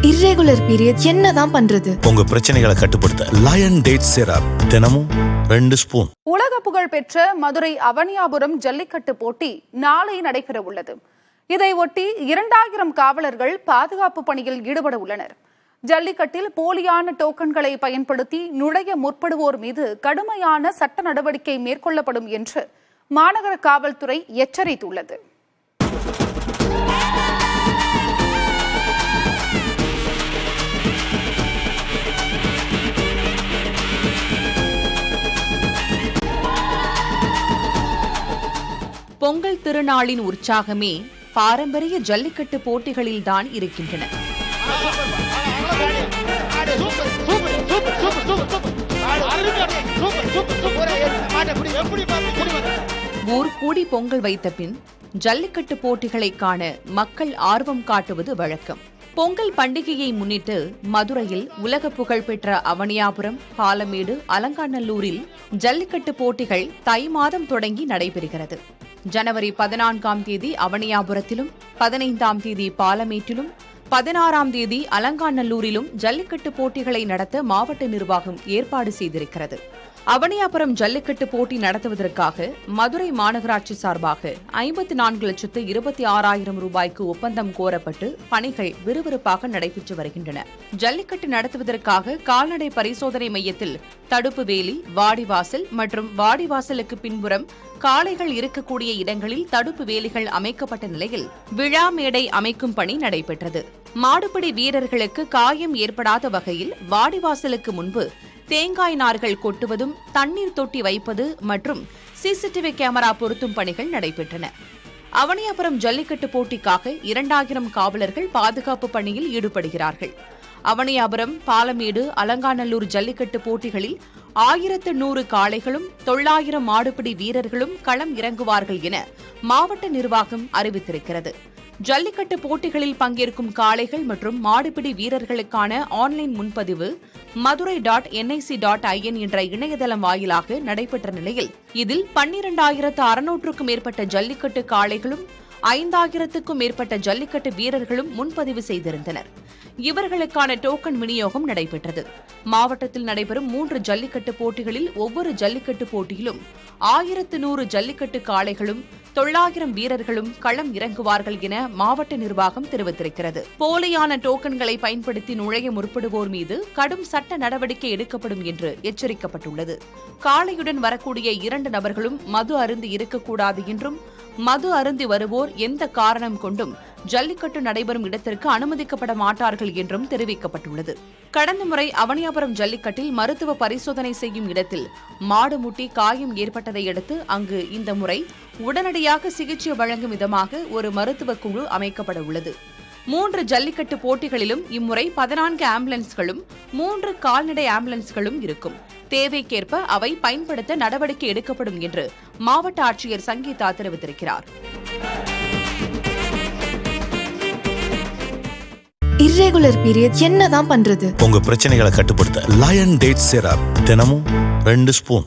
Irregular period என்னதான் பண்றது? உங்க பிரச்சனைகளை கட்டுப்படுத்த லயன் டேட் சிரப் தினமும் 2 ஸ்பூன். உலக புகழ் பெற்ற மதுரை அவனியாபுரம் ஜல்லிக்கட்டு போட்டி நாளை நடைபெற உள்ளது. இதை ஒட்டி 2000 காவலர்கள் பாதுகாப்பு பணியில் ஈடுபட உள்ளனர். ஜல்லிக்கட்டில் போலியான டோக்கன்களை பயன்படுத்தி நுழைய முற்படுவோர் மீது கடுமையான சட்ட நடவடிக்கை மேற்கொள்ளப்படும் என்று மாநகர காவல்துறை எச்சரித்துள்ளது. பொங்கல் திருநாளின் உற்சாகமே பாரம்பரிய ஜல்லிக்கட்டு போட்டிகளில்தான் இருக்கின்றன. ஊர் கூடி பொங்கல் வைத்த பின் ஜல்லிக்கட்டு போட்டிகளை காண மக்கள் ஆர்வம் காட்டுவது வழக்கம். பொங்கல் பண்டிகையை முன்னிட்டு மதுரையில் உலக புகழ்பெற்ற அவனியாபுரம், பாலமேடு, அலங்காநல்லூரில் ஜல்லிக்கட்டு போட்டிகள் தை மாதம் தொடங்கி நடைபெறுகிறது. ஜனவரி 14ஆம் தேதி அவனியாபுரத்திலும், 15ஆம் தேதி பாலமேட்டிலும், 16ஆம் தேதி அலங்காநல்லூரிலும் ஜல்லிக்கட்டு போட்டிகளை நடத்த மாவட்ட நிர்வாகம் ஏற்பாடு செய்திருக்கிறது. அவனியாபுரம் ஜல்லிக்கட்டு போட்டி நடத்துவதற்காக மதுரை மாநகராட்சி சார்பாக 54,26,000 ரூபாய்க்கு ஒப்பந்தம் கோரப்பட்டு பணிகள் விறுவிறுப்பாக நடைபெற்று வருகின்றன. ஜல்லிக்கட்டு நடத்துவதற்காக கால்நடை பரிசோதனை மையத்தில் தடுப்பு வேலி, வாடிவாசல் மற்றும் வாடிவாசலுக்கு பின்புறம் காளைகள் இருக்கக்கூடிய இடங்களில் தடுப்பு வேலிகள் அமைக்கப்பட்ட நிலையில் விழா மேடை அமைக்கும் பணி நடைபெற்றது. மாடுபிடி வீரர்களுக்கு காயம் ஏற்படாத வகையில் வாடிவாசலுக்கு முன்பு தேங்காய் நார்கள் கொட்டுவதும், தண்ணீர் தொட்டி வைப்பது மற்றும் சிசிடிவி கேமரா பொருத்தும் பணிகள் நடைபெற்றன. அவனியாபுரம் ஜல்லிக்கட்டு போட்டிக்காக 2000 காவலர்கள் பாதுகாப்பு பணியில் ஈடுபடுகிறார்கள். அவனியாபுரம், பாலமேடு, அலங்காநல்லூர் ஜல்லிக்கட்டு போட்டிகளில் 1100 காளைகளும் 900 மாடுபிடி வீரர்களும் களம் இறங்குவார்கள் என மாவட்ட நிர்வாகம் அறிவித்திருக்கிறது. ஜல்லிக்கட்டு போட்டிகளில் பங்கேற்கும் காளைகள் மற்றும் மாடுபிடி வீரர்களுக்கான ஆன்லைன் முன்பதிவு madurai.nic.in என்ற இணையதளம் வாயிலாக நடைபெற்ற நிலையில் இதில் 12,600க்கும் மேற்பட்ட ஜல்லிக்கட்டு காளைகளும் 5,000க்கும் மேற்பட்ட ஜல்லிக்கட்டு வீரர்களும் முன்பதிவு செய்திருந்தனர். இவர்களுக்கான டோக்கன் விநியோகம் நடைபெற்றது. மாவட்டத்தில் நடைபெறும் 3 ஜல்லிக்கட்டு போட்டிகளில் ஒவ்வொரு ஜல்லிக்கட்டு போட்டியிலும் 1100 ஜல்லிக்கட்டு காளைகளும் 900 வீரர்களும் களம் இறங்குவார்கள் என மாவட்ட நிர்வாகம் தெரிவித்திருக்கிறது. போலியான டோக்கன்களை பயன்படுத்தி நுழைய முற்படுவோர் மீது கடும் சட்ட நடவடிக்கை எடுக்கப்படும் என்று எச்சரிக்கப்பட்டுள்ளது. காளையுடன் வரக்கூடிய 2 நபர்களும் மது அருந்தி இருக்கக்கூடாது என்றும், மது அருந்தி வருவோர் எந்த காரணம் கொண்டும் ஜல்லிக்கட்டு நடைபெறும் இடத்திற்கு அனுமதிக்கப்பட மாட்டார்கள் என்றும் தெரிவிக்கப்பட்டுள்ளது. கடந்த முறை அவனியாபுரம் ஜல்லிக்கட்டில் மருத்துவ பரிசோதனை செய்யும் இடத்தில் மாடு முட்டி காயம் ஏற்பட்டதை அடுத்து அங்கு இந்த முறை உடனடியாக சிகிச்சை வழங்கும் விதமாக ஒரு மருத்துவ குழு அமைக்கப்பட உள்ளது. 3 ஜல்லிக்கட்டு போட்டிகளிலும் இம்முறை 14 ஆம்புலன்ஸ்களும் 3 கால்நடை ஆம்புலன்ஸ்களும் இருக்கும். தேவைக்கேற்ப அவை பயன்படுத்த நடவடிக்கை எடுக்கப்படும் என்று மாவட்ட ஆட்சியர் சங்கீதா தெரிவித்திருக்கிறார். இர்ரெகுலர் பீரியட் என்னதான் பண்றது? உங்க பிரச்சனைகளை கட்டுப்படுத்த லயன் டேட் சிரப் தினமும் 2 ஸ்பூன்.